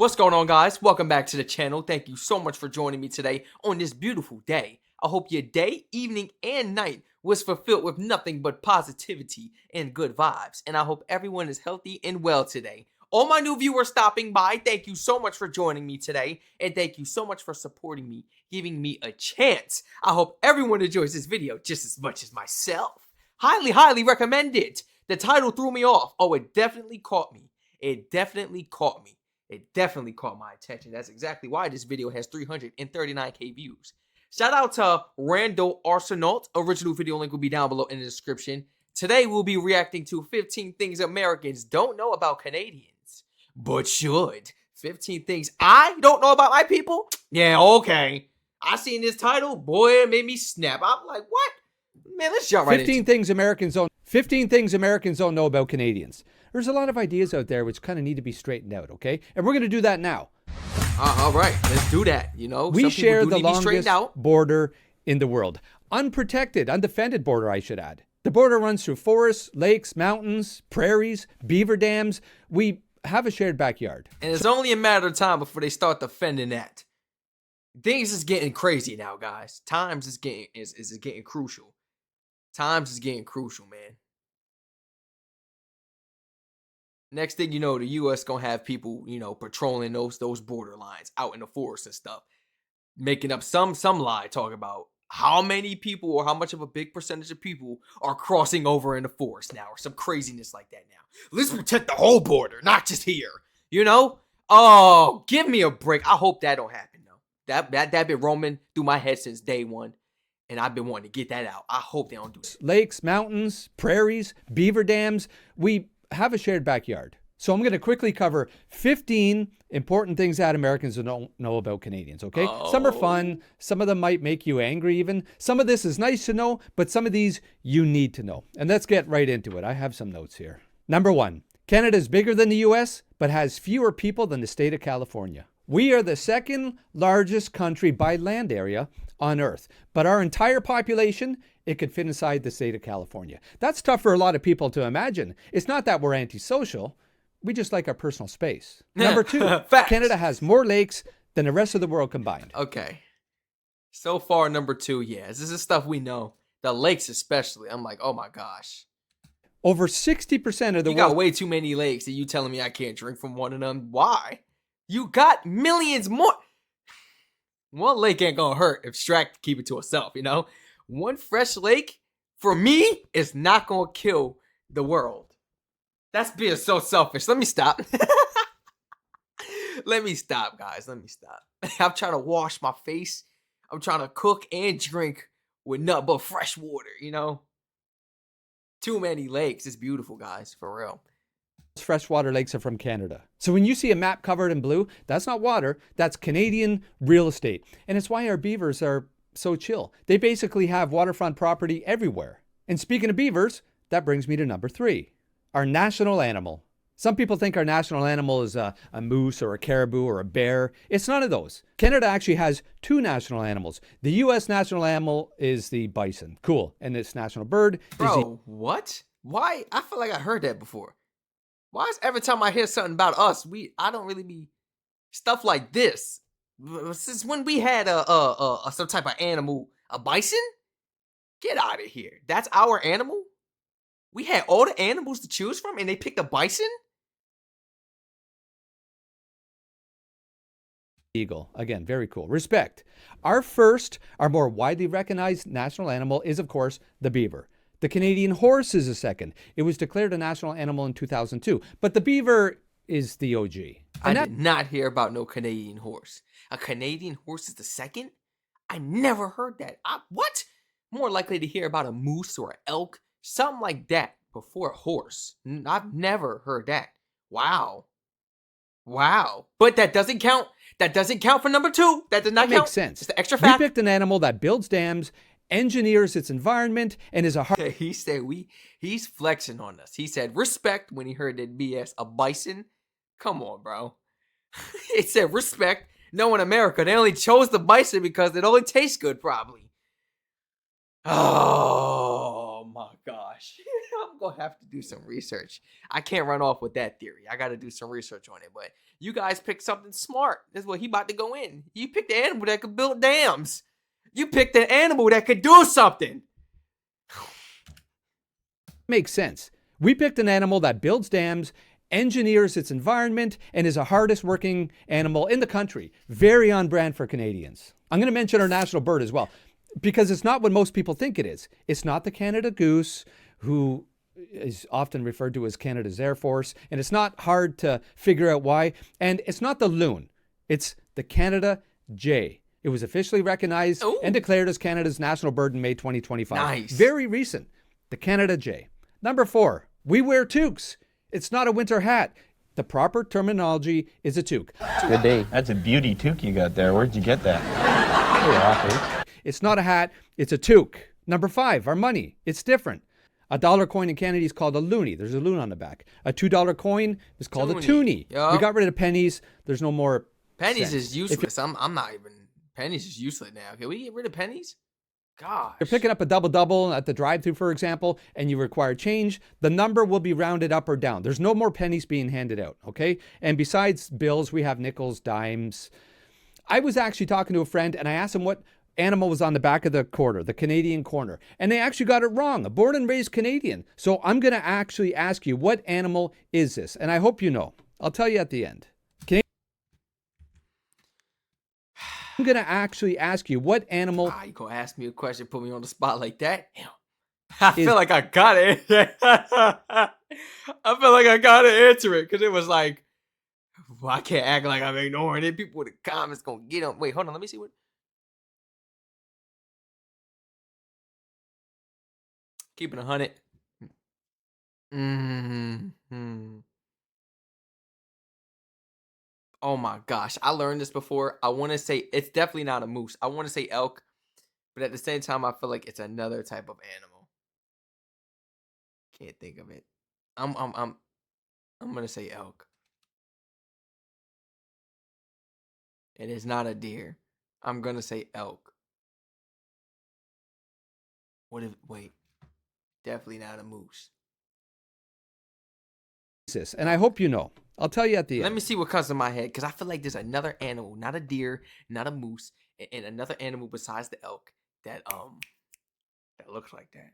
What's going on, guys? Welcome back to the channel. Thank you so much for joining me today on this beautiful day. I hope your day, evening, and night was fulfilled with nothing but positivity and good vibes. And I hope everyone is healthy and well today. All my new viewers stopping by, thank you so much for joining me today. And thank you so much for supporting me, giving me a chance. I hope everyone enjoys this video just as much as myself. Highly recommend it. The title threw me off. Oh, it definitely caught me. It definitely caught my attention. That's exactly why this video has 339k views. Shout out to Randall Arsenault. Original video link will be down below in the description. Today we'll be reacting to 15 things Americans don't know about Canadians, but should. 15 things I don't know about my people? Yeah, okay. I seen this title, boy, it made me snap. I'm like, what? Man, let's jump right into 15 things Americans don't know about Canadians. There's a lot of ideas out there which kind of need to be straightened out, okay? And we're going to do that now. All right, let's do that. You know, we share the longest border in the world. Unprotected, undefended border, I should add. The border runs through forests, lakes, mountains, prairies, beaver dams. We have a shared backyard. And it's only a matter of time before they start defending that. Things is getting crazy now, guys. Times is getting crucial. Times is getting crucial, man. Next thing you know, the U.S. gonna have people, you know, patrolling those border lines out in the forest and stuff, making up some lie talking about how many people or how much of a big percentage of people are crossing over in the forest now, or some craziness like that now. Let's protect the whole border, not just here. You know? Oh, give me a break. I hope that don't happen though. That been roaming through my head since day one, and I've been wanting to get that out. I hope they don't do it. Lakes, mountains, prairies, beaver dams. We have a shared backyard. So I'm going to quickly cover 15 important things that Americans don't know about Canadians, okay? Some are fun. Some of them might make you angry even. Some of this is nice to know, but some of these you need to know. And let's get right into it. I have some notes here. Number 1, Canada is bigger than the US, but has fewer people than the state of California. We are the second largest country by land area on Earth, but our entire population, it could fit inside the state of California. That's tough for a lot of people to imagine. It's not that we're antisocial. We just like our personal space. Number 2, Canada has more lakes than the rest of the world combined. Okay. So far, number 2, yes. This is stuff we know. The lakes especially. I'm like, oh my gosh. Over 60% of the You got way too many lakes and you telling me I can't drink from one of them. Why? You got millions more. One lake ain't gonna hurt if Strac keep it to itself, you know? One fresh lake, for me, is not gonna kill the world. That's being so selfish. Let me stop. Let me stop, guys. Let me stop. I'm trying to wash my face. I'm trying to cook and drink with nothing but fresh water, you know? Too many lakes. It's beautiful, guys, for real. Freshwater lakes are from Canada. So when you see a map covered in blue, that's not water, that's Canadian real estate. And it's why our beavers are so chill. They basically have waterfront property everywhere. And speaking of beavers, that brings me to number 3, our national animal. Some people think our national animal is a moose or a caribou or a bear. It's none of those. Canada actually has 2 national animals. The U.S. national animal is the bison. Cool. And its national bird is what? Why? I feel like I heard that before. Why is every time I hear something about us, I don't really be stuff like this? Since when we had some type of animal, a bison? Get out of here. That's our animal? We had all the animals to choose from and they picked a bison? eagle. Again, very cool. Respect. Our more widely recognized national animal is, of course, the beaver. The Canadian horse is a second. It was declared a national animal in 2002, but the beaver is the OG. I did not hear about no Canadian horse. A Canadian horse is the second? I never heard that. What? More likely to hear about a moose or an elk, something like that, before a horse. I've never heard that. Wow. Wow. But that doesn't count. That doesn't count for number 2. That does not count. Makes sense. It's the extra fact. We picked an animal that builds dams, engineers its environment, and is a hard... He said he's flexing on us. He said respect when he heard that BS. A bison? Come on, bro. It said respect. No, in America, they only chose the bison because it only tastes good, probably. Oh my gosh. I'm gonna have to do some research. I can't run off with that theory. I gotta do some research on it. But you guys picked something smart. That's what he about to go in. You picked an animal that could build dams. You picked an animal that could do something. Makes sense. We picked an animal that builds dams, engineers its environment, and is the hardest working animal in the country. Very on brand for Canadians. I'm going to mention our national bird as well, because it's not what most people think it is. It's not the Canada goose, who is often referred to as Canada's Air Force, and it's not hard to figure out why. And it's not the loon. It's the Canada jay. It was officially recognized and declared as Canada's national bird in May 2025. Nice. Very recent. The Canada jay. Number 4, we wear toques. It's not a winter hat. The proper terminology is a toque. Good day. That's a beauty toque you got there. Where'd you get that? It's not a hat, it's a toque. Number 5, our money. It's different. A dollar coin in Canada is called a loonie. There's a loon on the back. A $2 coin is called a toonie. Yep. We got rid of pennies. There's no more Pennies cents. is useless. I'm not even. Pennies is useless now. Can we get rid of pennies? Gosh. You're picking up a double-double at the drive-thru, for example, and you require change, the number will be rounded up or down. There's no more pennies being handed out, okay? And besides bills, we have nickels, dimes. I was actually talking to a friend, and I asked him what animal was on the back of the quarter, the Canadian corner. And they actually got it wrong, a born and raised Canadian. So I'm going to actually ask you, what animal is this? And I hope you know. I'll tell you at the end. I'm going to actually ask you, what animal... You gonna ask me a question, put me on the spot like that? Damn. I feel like I got it. I feel like I gotta answer it, because it was like, well, I can't act like I'm ignoring it. People in the comments gonna get on. Wait, hold on, let me see what... Keeping 100. Oh my gosh, I learned this before. I want to say it's definitely not a moose. I want to say elk, but at the same time, I feel like it's another type of animal. Can't think of it. I'm gonna say elk. It is not a deer. I'm gonna say elk. What if? Wait, definitely not a moose. And I hope you know. I'll tell you at the end. Let me see what comes to my head, because I feel like there's another animal, not a deer, not a moose, and another animal besides the elk that looks like that.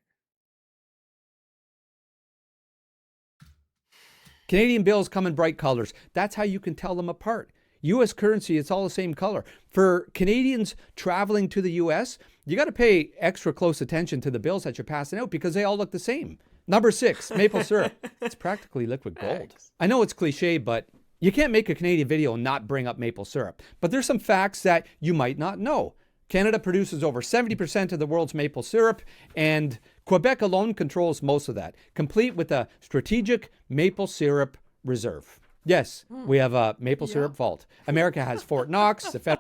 Canadian bills come in bright colors. That's how you can tell them apart. U.S. currency, it's all the same color. For Canadians traveling to the U.S., you got to pay extra close attention to the bills that you're passing out, because they all look the same. Number 6, maple syrup. It's practically liquid gold. I know it's cliche, but you can't make a Canadian video and not bring up maple syrup. But there's some facts that you might not know. Canada produces over 70% of the world's maple syrup, and Quebec alone controls most of that, complete with a strategic maple syrup reserve. Yes, we have a maple syrup vault. America has Fort Knox. I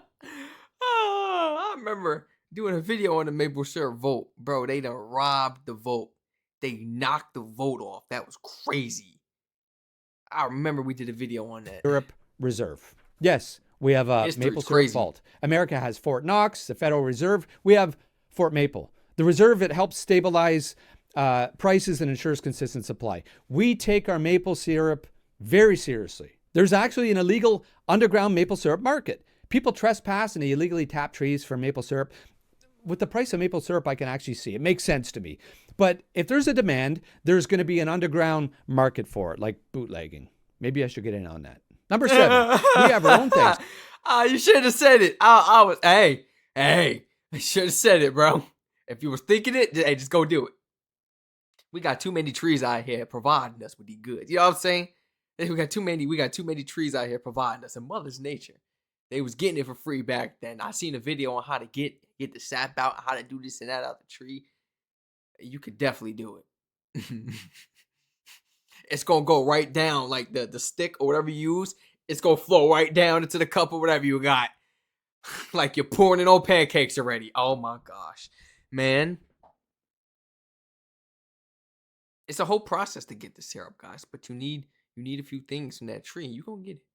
remember doing a video on the maple syrup vault. Bro, they done robbed the vault. They knocked the vote off. That was crazy. I remember we did a video on that. Syrup reserve. Yes, we have a maple syrup vault. America has Fort Knox, the Federal Reserve. We have Fort Maple. The reserve, it helps stabilize prices and ensures consistent supply. We take our maple syrup very seriously. There's actually an illegal underground maple syrup market. People trespass and they illegally tap trees for maple syrup. With the price of maple syrup, I can actually see. It makes sense to me. But if there's a demand, there's going to be an underground market for it, like bootlegging. Maybe I should get in on that. Number 7, we have our own things. You should have said it. I should have said it, bro. If you were thinking it, hey, just go do it. We got too many trees out here providing us with the goods. You know what I'm saying? We got too many trees out here providing us. And Mother's Nature, they was getting it for free back then. I seen a video on how to get the sap out, how to do this and that out the tree. You could definitely do it. It's gonna go right down, like the stick or whatever you use. It's gonna flow right down into the cup or whatever you got. Like you're pouring it on pancakes already. Oh my gosh, man. It's a whole process to get the syrup, guys. But you need a few things from that tree. You gonna get it.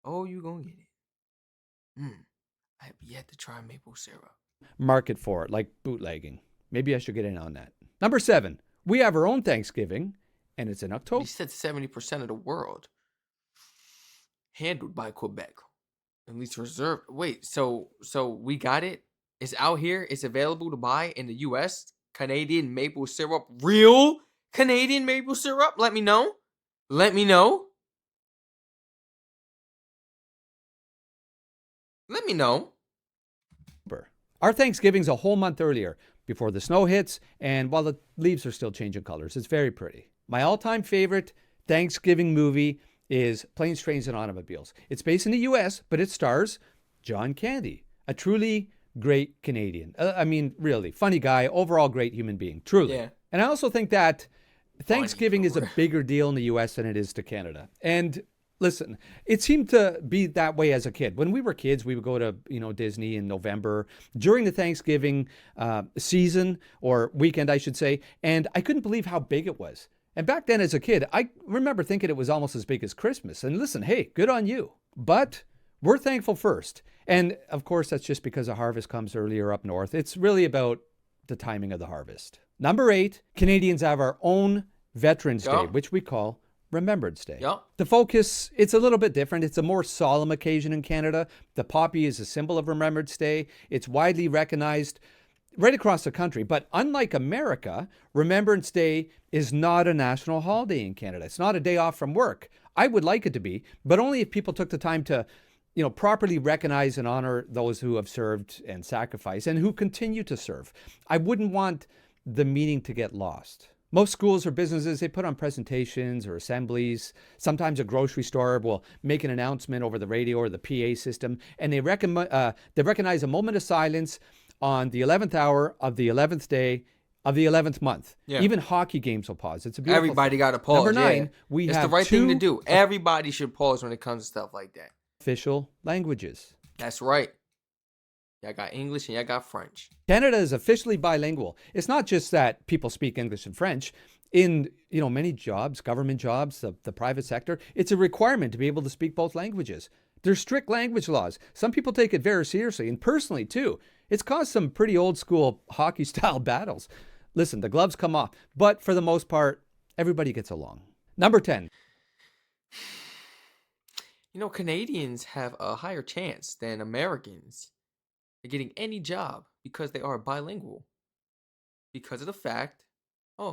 Oh, you gonna get it. I have yet to try maple syrup. Market for it, like bootlegging. Maybe I should get in on that. Number 7, We have our own Thanksgiving, and it's in October. You said 70% of the world handled by Quebec, at least reserved. Wait, so we got it. It's out here. It's available to buy in the U.S. Canadian maple syrup, real Canadian maple syrup. Let me know. Let me know. Let me know. Our Thanksgiving's a whole month earlier, before the snow hits, and while the leaves are still changing colors. It's very pretty. My all-time favorite Thanksgiving movie is Planes, Trains, and Automobiles. It's based in the U.S., but it stars John Candy, a truly great Canadian. I mean, really, funny guy, overall great human being, truly. Yeah. And I also think that Thanksgiving is a bigger deal in the U.S. than it is to Canada. And listen, it seemed to be that way as a kid. When we were kids, we would go to, Disney in November during the Thanksgiving season or weekend, I should say. And I couldn't believe how big it was. And back then as a kid, I remember thinking it was almost as big as Christmas. And listen, hey, good on you. But we're thankful first. And of course, that's just because the harvest comes earlier up north. It's really about the timing of the harvest. Number 8, Canadians have our own Veterans Day, which we call Remembrance Day. Yep. The focus, it's a little bit different. It's a more solemn occasion in Canada. The poppy is a symbol of Remembrance Day. It's widely recognized right across the country. But unlike America, Remembrance Day is not a national holiday in Canada. It's not a day off from work. I would like it to be, but only if people took the time to, properly recognize and honor those who have served and sacrificed and who continue to serve. I wouldn't want the meaning to get lost. Most schools or businesses, they put on presentations or assemblies. Sometimes a grocery store will make an announcement over the radio or the PA system, and they recognize a moment of silence on the 11th hour of the 11th day of the 11th month. Yeah. Even hockey games will pause. It's a beautiful Everybody got to pause. Number 9, we it's have the right thing to do. Everybody should pause when it comes to stuff like that. Official languages. That's right. Y'all got English and y'all got French. Canada is officially bilingual. It's not just that people speak English and French. In many jobs, government jobs, the private sector, it's a requirement to be able to speak both languages. There's strict language laws. Some people take it very seriously, and personally too. It's caused some pretty old school hockey style battles. Listen, the gloves come off, but for the most part, everybody gets along. Number 10. Canadians have a higher chance than Americans at getting any job because they are bilingual. Because of the fact,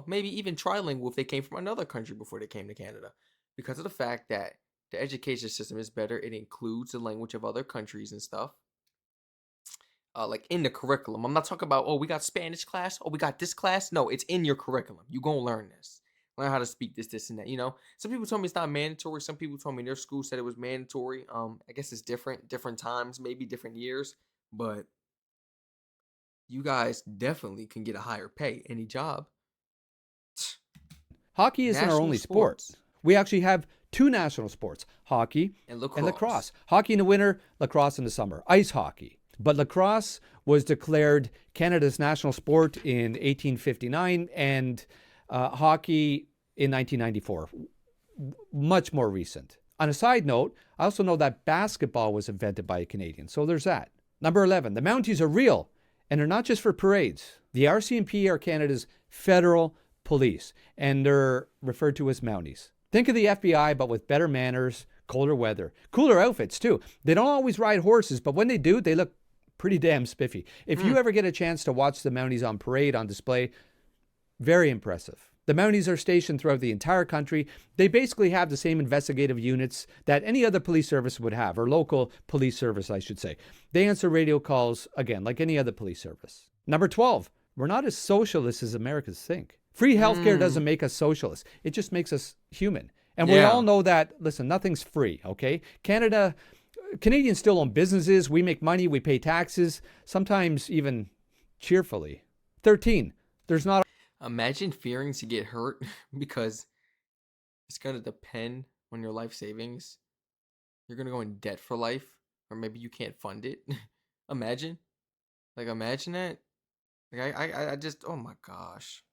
maybe even trilingual if they came from another country before they came to Canada. Because of the fact that the education system is better, it includes the language of other countries and stuff. Like in the curriculum. I'm not talking about, we got Spanish class, we got this class. No, it's in your curriculum. You're going to learn this. Learn how to speak this, and that, Some people told me it's not mandatory. Some people told me their school said it was mandatory. I guess it's different times, maybe different years. But you guys definitely can get a higher pay, any job. Hockey isn't our only sport. We actually have 2 national sports, hockey and lacrosse. Hockey in the winter, lacrosse in the summer. Ice hockey. But lacrosse was declared Canada's national sport in 1859 and hockey in 1994. Much more recent. On a side note, I also know that basketball was invented by a Canadian. So there's that. Number 11, the Mounties are real, and they're not just for parades. The RCMP are Canada's federal police, and they're referred to as Mounties. Think of the FBI, but with better manners, colder weather, cooler outfits too. They don't always ride horses, but when they do, they look pretty damn spiffy. If you ever get a chance to watch the Mounties on parade, on display, very impressive. The Mounties are stationed throughout the entire country. They basically have the same investigative units that any other police service would have, or local police service, I should say. They answer radio calls, again, like any other police service. Number 12, we're not as socialist as Americans think. Free healthcare doesn't make us socialists. It just makes us human. And we all know that, listen, nothing's free, okay? Canadians still own businesses. We make money. We pay taxes, sometimes even cheerfully. 13, there's not... Imagine fearing to get hurt because it's going to depend on your life savings. You're going to go in debt for life, or maybe you can't fund it. Imagine that. Like I just, oh my gosh.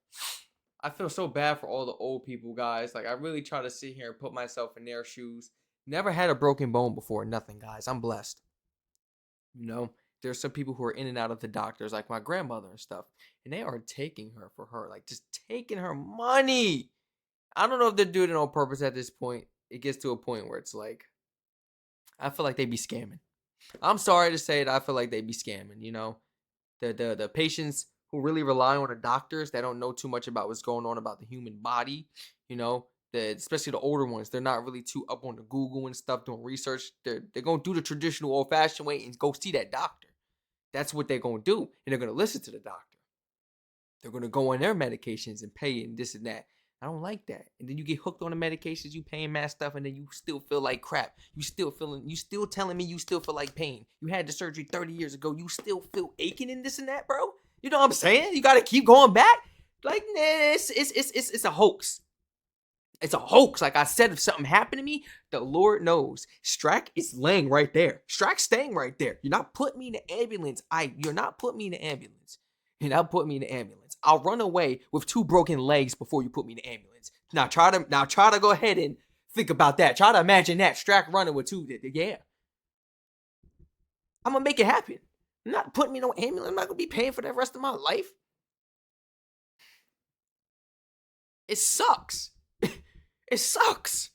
I feel so bad for all the old people, guys. Like I really try to sit here and put myself in their shoes. Never had a broken bone before, nothing, guys. I'm blessed. there's some people who are in and out of the doctors, like my grandmother and stuff, and they are taking her for her, like just taking her money. I don't know if they're doing it on purpose at this point. It gets to a point where it's like, I feel like they be scamming. I'm sorry to say it. I feel like they be scamming, you know. The patients who really rely on the doctors that don't know too much about what's going on about the human body, you know, especially the older ones, they're not really too up on the Google and stuff doing research. They're going to do the traditional old-fashioned way and go see that doctor. That's what they're going to do, and they're going to listen to the doctor. They're going to go on their medications and pay and this and that. I don't like that. And then you get hooked on the medications, you paying mad stuff, and then you still feel like crap. You still telling me you still feel like pain. You had the surgery 30 years ago. You still feel aching and this and that, bro. You know what I'm saying? You gotta keep going back. Like, nah, it's a hoax. It's a hoax. Like I said, if something happened to me, the Lord knows. Strac is laying right there. Strac's staying right there. You're not putting me in the ambulance. You're not putting me in the ambulance. You're not putting me in the ambulance. I'll run away with 2 broken legs before you put me in the ambulance. Now try to go ahead and think about that. Try to imagine that. Strac running with 2. Yeah. I'm gonna make it happen. I'm not putting me in no ambulance. I'm not gonna be paying for the rest of my life. It sucks. It sucks.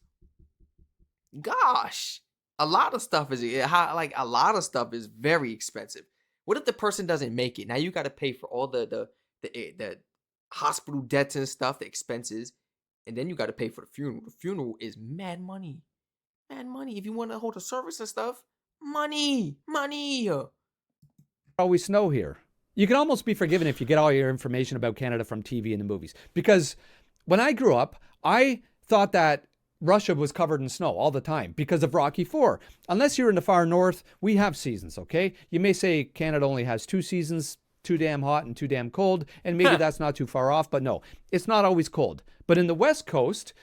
Gosh. A lot of stuff is very expensive. What if the person doesn't make it? Now you got to pay for all the hospital debts and stuff, the expenses, and then you got to pay for the funeral. The funeral is mad money. Mad money. If you want to hold a service and stuff, money. Always snow here. You can almost be forgiven if you get all your information about Canada from TV and the movies. Because when I grew up, I thought that Russia was covered in snow all the time because of Rocky IV. Unless you're in the far north, we have seasons, okay? You may say Canada only has 2 seasons, too damn hot and too damn cold, and maybe that's not too far off, but no, it's not always cold. But in the West Coast,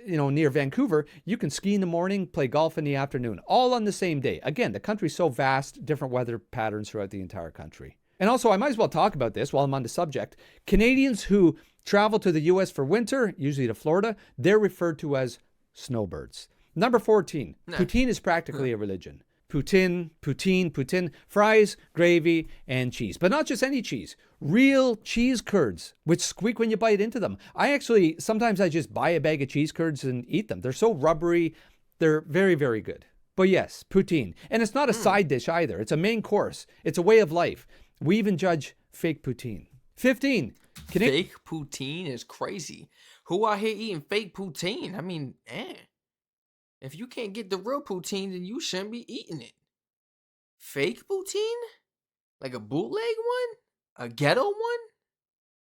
you know, near Vancouver, you can ski in the morning, play golf in the afternoon, all on the same day. Again, the country's so vast, different weather patterns throughout the entire country. And also, I might as well talk about this while I'm on the subject. Canadians who travel to the U.S. for winter, usually to Florida, they're referred to as snowbirds. Number 14, poutine is practically a religion. Poutine, fries, gravy, and cheese. But not just any cheese. Real cheese curds, which squeak when you bite into them. Sometimes I just buy a bag of cheese curds and eat them. They're so rubbery. They're very, very good. But yes, poutine. And it's not a side dish either. It's a main course. It's a way of life. We even judge fake poutine. 15. Fake poutine is crazy. Who out here eating fake poutine? I mean, if you can't get the real poutine, then you shouldn't be eating it. Fake poutine? Like a bootleg one? A ghetto one?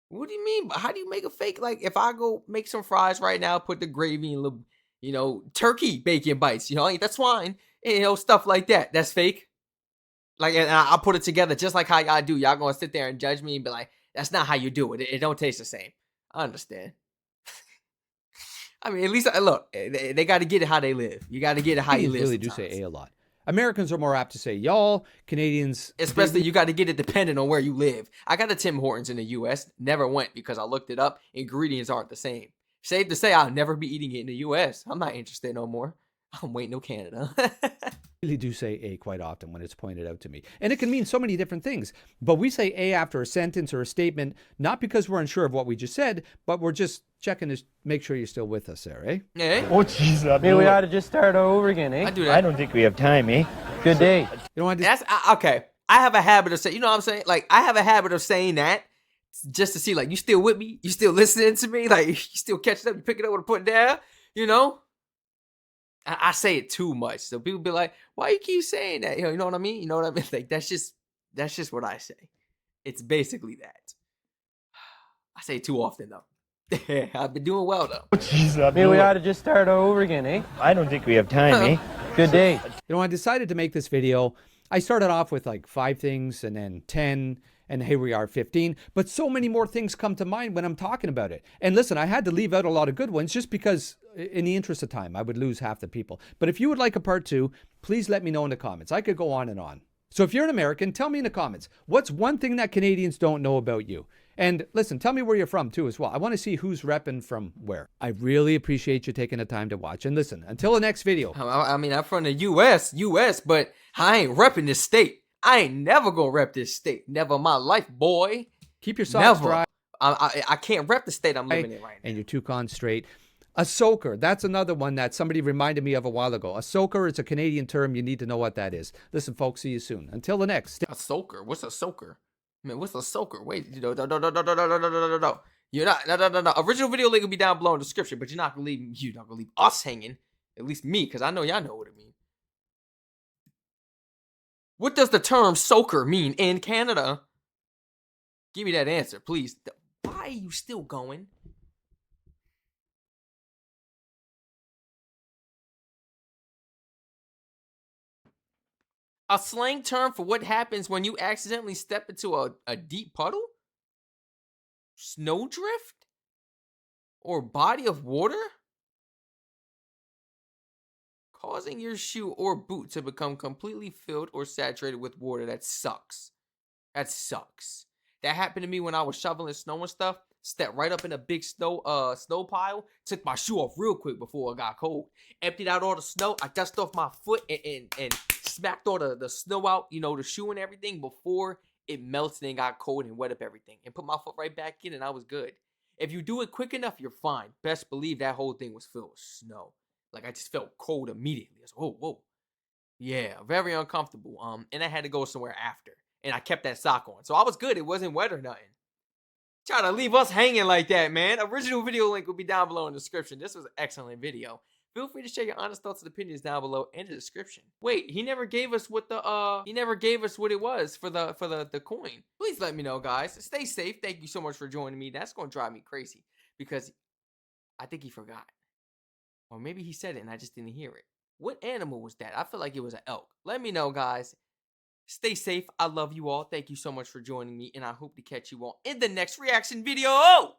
What do you mean? How do you make a fake? Like, if I go make some fries right now, put the gravy and little, turkey bacon bites, that's fine. And, stuff like that. That's fake. Like, and I'll put it together just like how y'all do. Y'all gonna sit there and judge me and be like, that's not how you do it. It don't taste the same. I understand. I mean, at least, look, they got to get it how they live. You got to get it how you live. Really do say a lot. Americans are more apt to say y'all. Canadians, especially, you got to get it depending on where you live. I got a Tim Hortons in the U.S. Never went because I looked it up. Ingredients aren't the same. Safe to say, I'll never be eating it in the U.S. I'm not interested no more. I'm waiting on Canada. Really do say a quite often when it's pointed out to me. And it can mean so many different things. But we say a after a sentence or a statement, not because we're unsure of what we just said, but we're just checking to make sure you're still with us there, eh? Yeah. Oh, jeez. Maybe we ought to just start over again, eh? I do that. I don't think we have time, eh? Good day. You know what? That's okay. I have a habit of saying, you know what I'm saying? Like, I have a habit of saying that just to see, like, you still with me? You still listening to me? Like, you still catching up? You pick it up and put it down? I say it too much, so people be like, "Why you keep saying that?" You know what I mean? You know what I mean? Like that's just what I say. It's basically that. I say it too often though. I've been doing well though. Oh, jeez. Maybe we ought to just start over again, eh? I don't think we have time, eh? Good day. I decided to make this video. I started off with like 5 things and then 10, and here we are 15. But so many more things come to mind when I'm talking about it. And listen, I had to leave out a lot of good ones just because in the interest of time, I would lose half the people. But if you would like a part 2, please let me know in the comments. I could go on and on. So if you're an American, tell me in the comments, what's one thing that Canadians don't know about you? And listen, tell me where you're from too as well. I want to see who's repping from where. I really appreciate you taking the time to watch. And listen, until the next video. I mean, I'm from the U.S., but I ain't repping this state. I ain't never gonna rep this state. Never in my life, boy. Keep your socks Never. dry I can't rep the state I'm living in right now. and your toucan straight. A soaker. That's another one that somebody reminded me of a while ago. A soaker is a Canadian term. You need to know what that is. Listen, folks, see you soon. Until the next. A soaker? What's a soaker? Man, what's a soaker? Wait, no. You're not. No. Original video link will be down below in the description, but you're not gonna leave us hanging. At least me, because I know y'all know what it means. What does the term soaker mean in Canada? Give me that answer, please. Why are you still going? A slang term for what happens when you accidentally step into a deep puddle? Snowdrift? Or body of water? Causing your shoe or boot to become completely filled or saturated with water. That sucks. That sucks. That happened to me when I was shoveling snow and stuff. Stepped right up in a big snow pile. Took my shoe off real quick before it got cold. Emptied out all the snow. I dusted off my foot and smacked all the snow out, the shoe and everything before it melted and got cold and wet up everything. And put my foot right back in and I was good. If you do it quick enough, you're fine. Best believe that whole thing was filled with snow. Like I just felt cold immediately. I was like, whoa. Yeah, very uncomfortable. And I had to go somewhere after. And I kept that sock on. So I was good. It wasn't wet or nothing. Try to leave us hanging like that, man. Original video link will be down below in the description. This was an excellent video. Feel free to share your honest thoughts and opinions down below in the description. Wait, he never gave us what it was for the coin. Please let me know, guys. Stay safe. Thank you so much for joining me. That's gonna drive me crazy because I think he forgot. Or maybe he said it and I just didn't hear it. What animal was that? I feel like it was an elk. Let me know, guys. Stay safe. I love you all. Thank you so much for joining me, and I hope to catch you all in the next reaction video.